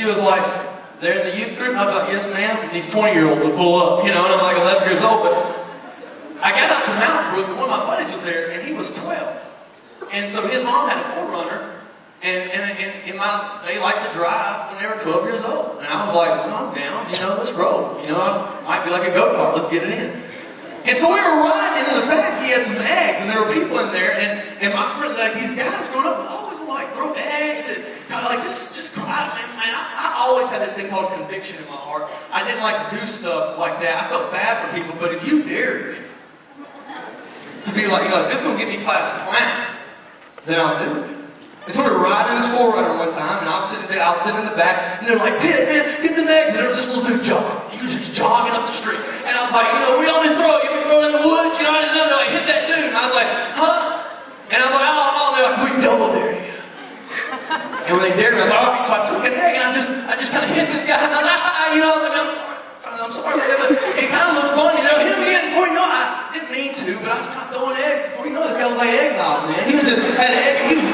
she was like, they're in the youth group? And I'm like, yes ma'am. And these 20-year-olds will pull up, you know, and I'm like 11 years old. But I got out to Mountain Brook, and one of my buddies was there, and he was 12. And so his mom had a 4Runner, and they liked to drive when they were 12 years old. And I was like, well, I'm down, you know, let's roll. You know, it might be like a go-kart, let's get it in. And so we were riding, and in the back, he had some eggs, and there were people in there, and my friend, like these guys growing up, always would like throw eggs, and kind of like just cry. Man, I always had this thing called conviction in my heart. I didn't like to do stuff like that. I felt bad for people, but if you dared me to be like, you know, if this is going to get me class clown, then I'll do it. And so we were riding this 4Runner one time, and I was sitting in the back, and they're like, Ted, man, get the eggs. And there was this little dude jogging. He was just jogging up the street. And I was like, you know, we only throw it. You want to throw it in the woods? You know, I didn't know. They're like, hit that dude. And I was like, huh? And I was like, oh, no. They're like, we double dare you. And when they dared me, I was like, all right. So I took an egg, and I just kind of hit this guy. And I was like, you know, I'm sorry. But it kind of looked funny. They hit him again. Before you know it, I didn't mean to, but I was kind of throwing eggs. Before you know it, this guy was like eggnog, man. He was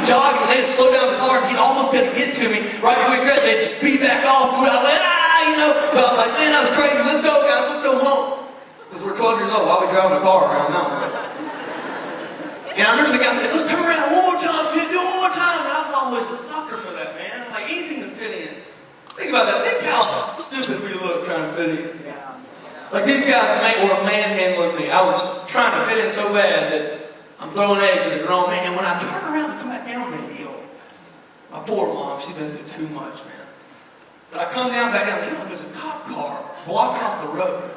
jogging, and they'd slow down the car, and he'd almost get to me. Right before we got, they'd speed back off. And I was like, you know. But I was like, man, that was crazy. Let's go, guys. Let's go home. Because we're 12 years old. Why are we driving a car around Mountain Brook? And I remember the guy said, let's turn around one more time, kid. Do it one more time. And I was always a sucker for that, man. Like anything to fit in. Think about that. Think how stupid we look trying to fit in. Like these guys were manhandling me. I was trying to fit in so bad that I'm throwing eggs at a grown man. And when I turn around to come back down the hill, my poor mom, she's been through too much, man. But I come back down the hill, and there's a cop car blocking off the road.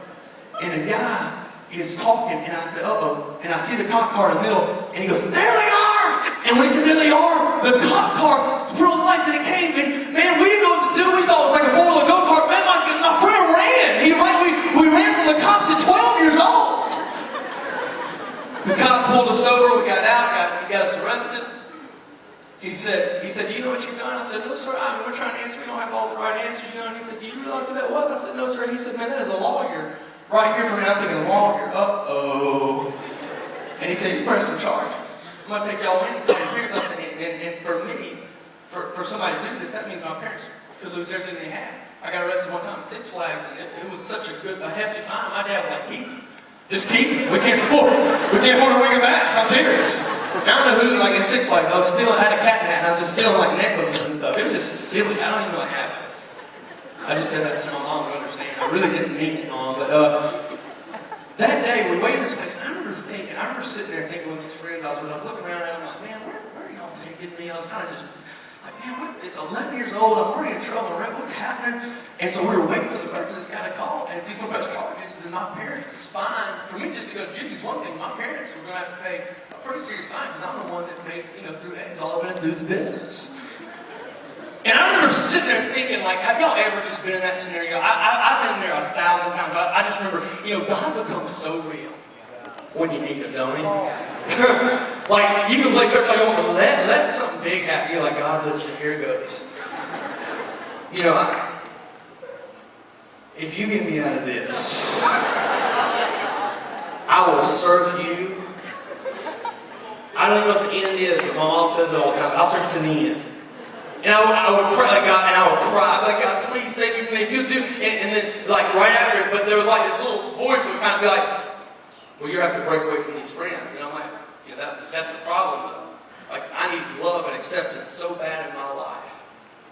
And the guy is talking, and I said, uh-oh. And I see the cop car in the middle, and he goes, there they are! And when he said, there they are, the cop car froze lights, and it came, and man, we didn't know what to do. We thought it was like a 4-wheeler go-kart. Man, my friend ran. We ran from the cops at 12 years old. The cop pulled us over, we got out, he got us arrested. He said, you know what you've done? I said, no, sir, we're trying to answer. We don't have all the right answers, you know. And he said, do you realize who that was? I said, no, sir. He said, man, that is a lawyer. Right here from me. I'm thinking, a lawyer. Uh-oh. And he said, he's pressing charges. I'm going to take y'all in. I said, and for me, for somebody to do this, that means my parents could lose everything they had. I got arrested one time at Six Flags, and it was such a hefty fine. My dad was like, keep it. Just keep it. We can't afford it. We can't afford to bring it back. I'm serious. And I don't know who, like in Six Flags, I had a cat hat, and I was just stealing like necklaces and stuff. It was just silly. I don't even know what happened. I just said that so my mom would understand. I really didn't mean it, Mom. But that day, we waited in this place, and I remember sitting there thinking with these friends I was looking around, and I'm like, man, where are y'all taking me? I was kind of just like, man, it's 11 years old. I'm already in trouble. Right? What's happening? And so we were waiting for this guy to call. And if he's going to press charges, then my parents' fine, for me just to go to jail is one thing. My parents were going to have to pay a pretty serious fine because I'm the one that made, through eggs all of it dude's business. And I remember sitting there thinking, like, have y'all ever just been in that scenario? I've been there 1,000 times. I just remember, God becomes so real when you need him, don't he? Like, you can play church all you want, but let something big happen. You're like, God, listen, here it goes. If you get me out of this, I will serve you. I don't even know what the end is, but my mom says it all the time. I'll serve you to the end. And I would pray like God, and I would cry, like God, please save me from me. If you do, and then like right after it, but there was like this little voice that would kind of be like, well, you have to break away from these friends. And I'm like, that's the problem though. Like I need love and acceptance so bad in my life.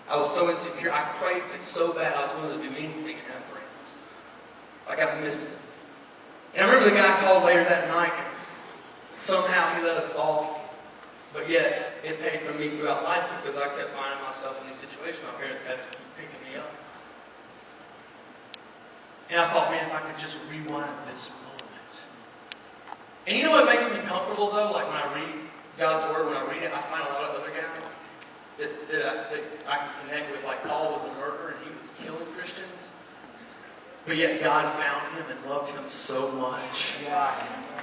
I was so insecure. I craved it so bad. I was willing to do anything to have friends. Like I missed it. And I remember the guy called later that night. Somehow he let us off. But yet, it paid for me throughout life because I kept finding myself in these situations. My parents had to keep picking me up. And I thought, man, if I could just rewind this moment. And you know what makes me comfortable, though? Like when I read God's Word, when I read it, I find a lot of other guys that I can connect with. Like Paul was a murderer and he was killing Christians. But yet God found him and loved him so much.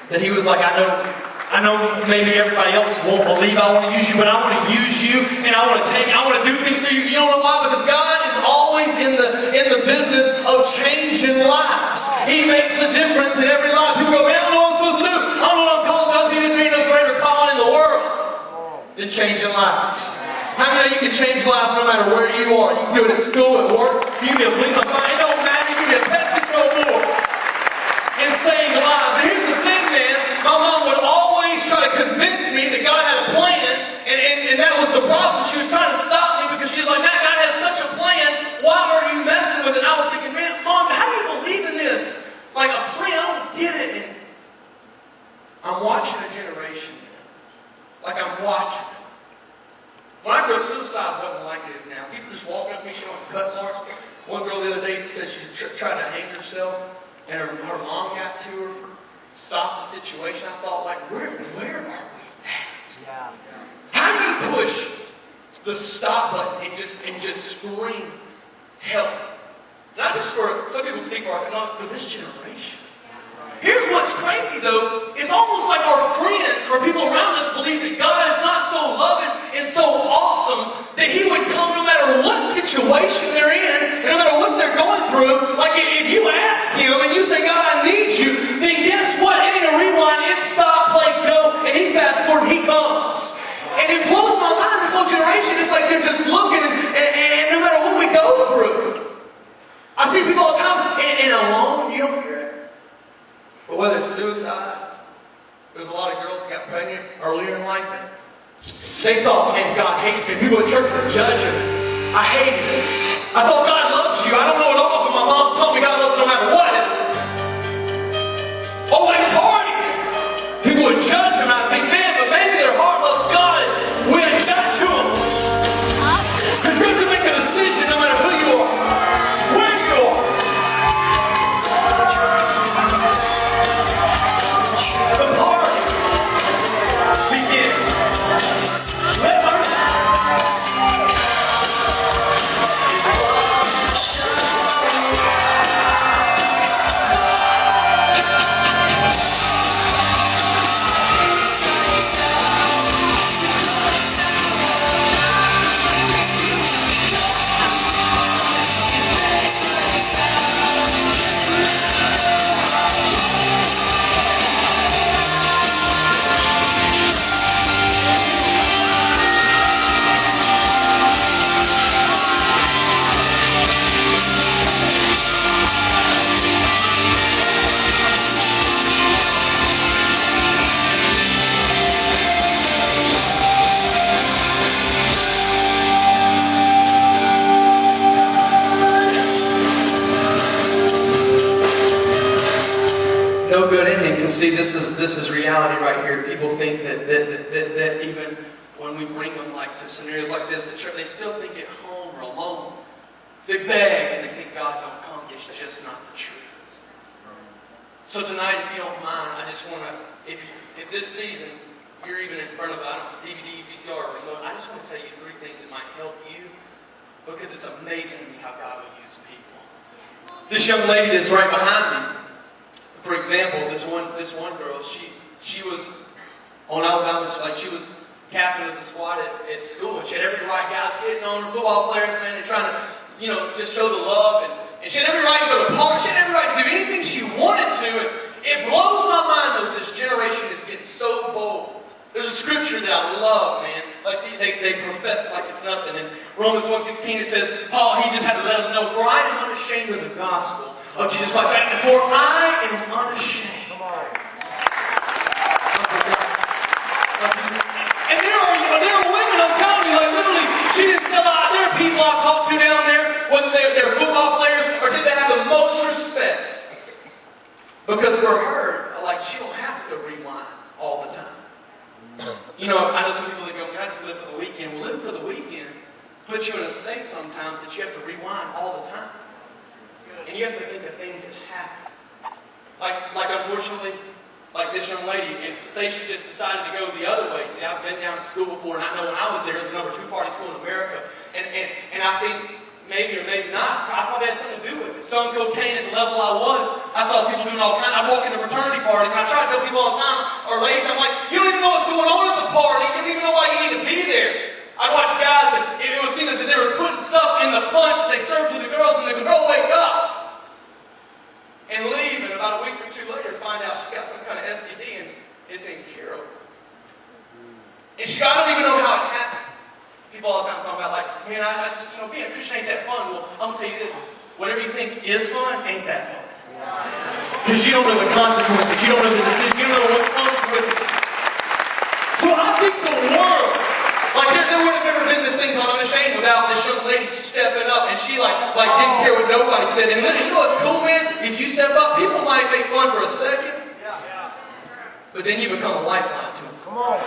That he was like, I know maybe everybody else won't believe I want to use you, but I want to use you, and I want to do things through you. You don't know why? Because God is always in the business of changing lives. He makes a difference in every life. People go, man, I don't know what I'm supposed to do. I don't know what I'm called to do. This ain't no greater calling in the world than changing lives. How many know you can change lives no matter where you are? You can do it at school, at work. You can be a policeman. It don't matter. You can be a pest control board and save lives. And here's the thing, man. My mom would always try to convince me that God had a plan, and that was the problem. She was trying to stop me because she was like, "Matt, God has such a plan. Why are you messing with it?" And I was thinking, man, Mom, how do you believe in this? Like a plan, I don't get it. And I'm watching a generation, man. Like I'm watching it. When I grew up, suicide wasn't like it is now. People just walking up to me showing cut marks. One girl the other day said she tried to hang herself, and her mom got to her, stopped the situation. I thought, like, where are we at? Yeah. How do you push the stop button and just scream help? Not just for some people think for this generation. Here's what's crazy though, it's almost like our friends or people around us believe that God is not so loving and so awesome that He would come no matter what situation they're in, and no matter what they're going through. Like if you ask Him and you say, "God, I need you," then guess what? It ain't a rewind, it's stop, play, go, and He fast forward, He comes. And it blows my mind, this whole generation, it's like they're just looking and no matter what we go through. I see people all the time, and alone, you don't hear it. But whether it's suicide, there's a lot of girls that got pregnant earlier in life. They thought, man, God hates me. People at church were judging. I hated it. I thought God loves you. I don't know it all, but my mom's told me God loves no matter what. Oh, they party. People would judge them. I think, man, but maybe their heart loves God. We ain't got to them. Because you have to make a decision no matter who you are, where you are. The party begins. Let no good ending, because see, this is reality right here. People think that even when we bring them like to scenarios like this at church, they still think at home or alone. They beg and they think God don't come. It's just not the truth. So tonight, if you don't mind, I just want to, if this season you're even in front of DVD, VCR, or remote, I just want to tell you 3 things that might help you, because it's amazing to me how God will use people. This young lady that's right behind me, for example, this one girl, she was on Alabama, like she was captain of the squad at school, and she had every right. Guys hitting on her, football players, man, they're trying to, just show the love, and she had every right to go to parties, she had every right to do anything she wanted to, and it blows my mind though this generation is getting so bold. There's a scripture that I love, man. Like they profess it like it's nothing. In Romans 1:16 it says, Paul, he just had to let them know, "For I am unashamed of the gospel of Jesus Christ, for I am unashamed." Come on. And there are women, I'm telling you, like literally, she didn't sell out. There are people I've talked to down there, whether they're football players or do they have the most respect. Because for her, like she don't have to rewind all the time. I know some people that go, "Man, I just live for the weekend." Well, living for the weekend puts you in a state sometimes that you have to rewind all the time. And you have to think of things that happen. Like unfortunately, like this young lady, and say she just decided to go the other way. See, I've been down to school before, and I know when I was there, it was the #2 party school in America. And I think maybe or maybe not, I probably had something to do with it. Selling cocaine at the level I was, I saw people doing all kinds. I'd walk into fraternity parties, and I try to tell people all the time, or ladies, I'm like, "You don't even know what's going on at the party. You don't even know why you need to be there." I'd watch guys that it was seen as if they were putting stuff in the punch that they served to the girls, and the girl wake up and leave, and about a week or 2 later find out she got some kind of STD and it's incurable. And I don't even know how it happened. People all the time man, I just, being a Christian ain't that fun. Well, I'm going to tell you this. Whatever you think is fun ain't that fun. Because you don't know the consequences. You don't know the decision. You don't know what comes with it. So I think the world, like there would have never been this thing called Unashamed without this young lady stepping up, and she like didn't care what nobody said. And you know what's cool, man? If you step up, people might make fun for a second, but then you become a lifeline to them. Come on.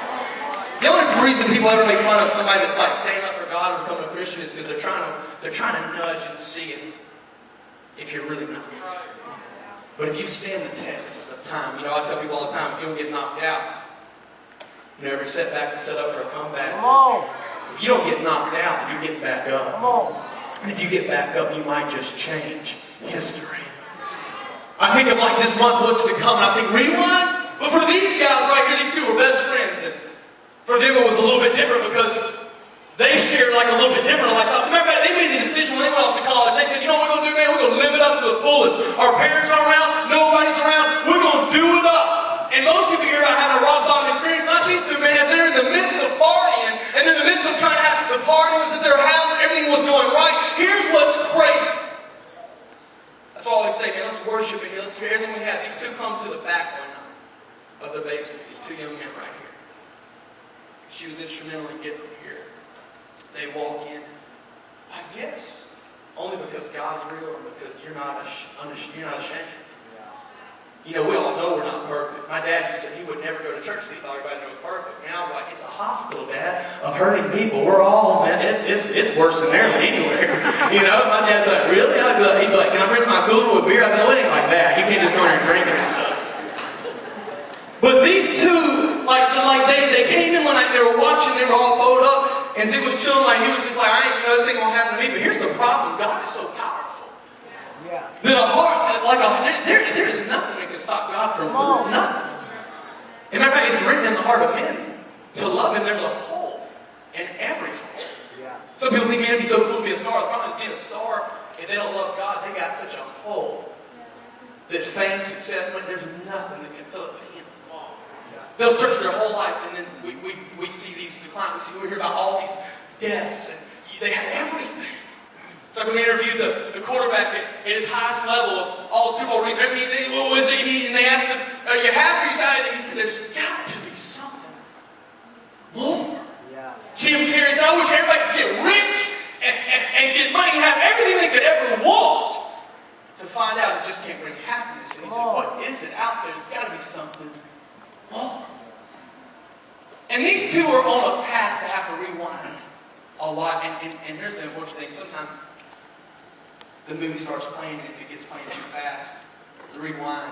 The only reason people ever make fun of somebody that's like standing up for God or becoming a Christian is because they're trying to nudge and see if you're really not. But if you stand the test of time, I tell people all the time, if you don't get knocked out, every setback's a set up for a comeback. Come on. If you don't get knocked out, then you're getting back up. Come on. And if you get back up, you might just change history. I think of like this month, what's to come, and I think rewind. But for these guys right here, these two were best friends, and for them it was a little bit different because they shared like a little bit different lifestyle. As a matter of fact, they made the decision when they went off to college. They said, you know what we're going to do, man? We're going to live it up to the fullest. Our parents are around, nobody's around. We're going to do it up. And most people hear about having a rock bottom experience. Not these two, man. As they're in the midst of partying, and in the midst of trying to have the party was at their house, everything was going right. Here's what's crazy. That's all I always say, man. Let's worship in here. Let's hear everything we have. These two come to the back one night of the basement. These two young men right here. She was instrumental in getting them here. They walk in, I guess, only because God's real and because you're not ashamed. We all know we're not perfect. My dad used to say he would never go to church if he thought everybody knew it was perfect. And I was like, it's a hospital, Dad, of hurting people. We're all, man, it's worse in there than anywhere. My dad would be like, really? He'd be like, can I bring my cooler with beer? I'd be like, well, it ain't like that. You can't just go in there and drink it and stuff. But these two, they came in one night, they were watching, they were all bowed up, and he was chilling, he was just like, this ain't gonna happen to me. But here's the problem, God is so powerful. Yeah. That a heart, there is nothing that can stop God from nothing. As a matter of fact, it's written in the heart of men to love Him. There's a hole in every hole. Yeah. Some people think, man, it'd be so cool to be a star. The problem is being a star, if they don't love God, they got such a hole that fame, success, there's nothing that can fill it but Him. They'll search their whole life, and then we see these decline. We hear about all these deaths, and they had everything. It's like when we interviewed the quarterback at his highest level of all the Super Bowl rings. What was it? And they asked him, "Are you happy?" He said, "There's got to be something more." Yeah. Jim Carrey said, "I wish everybody could get rich and get money, and have everything they could ever want." To find out, it just can't bring happiness. And he said, "What is it out there? There's got to be something more." And these two are on a path to have to rewind a lot. And here's the unfortunate thing. Sometimes the movie starts playing, and if it gets playing too fast, the rewind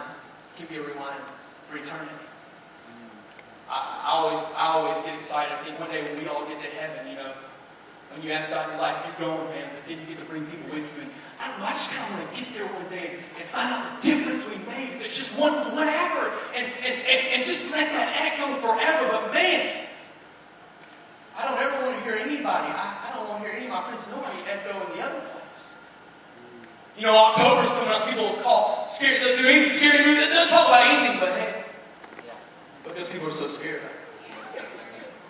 can be a rewind for eternity. I always get excited. I think one day when we all get to heaven, when you ask God in your life, you're going, man, but then you get to bring people with you. And I don't know, I just kind of want to get there one day and find out the difference we made. If it's just one, whatever. And just let that echo forever. But man, I don't ever want to hear anybody. I don't want to hear any of my friends, nobody echo in the other place. October's coming up. People will call scary. They'll do any scary music. They'll talk about anything but hey. Because people are so scared.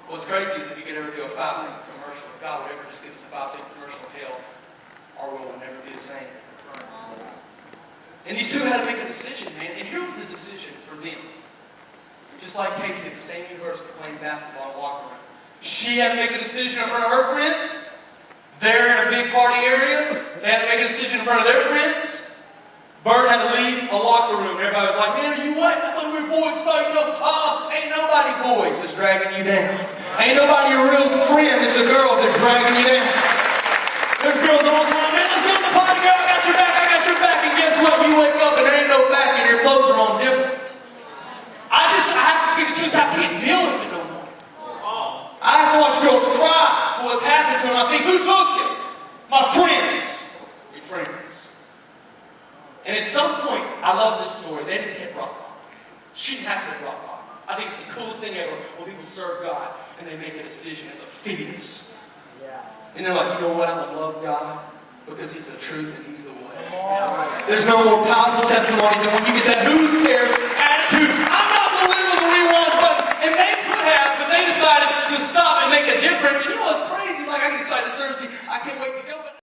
What's crazy is if you could ever do a 5-second commercial, if God would ever just give us a 5-second commercial, hell, our world would never be the same. And these two had to make a decision, man. And here was the decision for them. Just like Casey at the same university playing basketball in the locker room. She had to make a decision in front of her friends. They're in a big party area. They had to make a decision in front of their friends. Bird had to leave a locker room. Everybody was like, man, are you what? I thought we were boys. Ain't nobody boys that's dragging you down. Ain't nobody a real friend that's a girl that's dragging you down. There's girls all the time, man, let's go to the party, girl. I got your back. And guess what? You wake up and there ain't no back and your clothes are on different. I have to speak the truth. I can't deal with it no more. I have to watch girls cry for what's happened to them. I think, who took it? My friends. Your friends. And at some point, I love this story. They didn't hit rock bottom. She didn't have to hit rock bottom. I think it's the coolest thing ever when people serve God and they make a decision as a fetus. Yeah. And they're like, you know what? I'm going to love God because He's the truth and He's the way. There's no more powerful testimony than when you get that who's cares attitude. I'm not going to live with the rewind button. And they could have, but they decided to stop and make a difference. And you know what's crazy? I get excited this Thursday.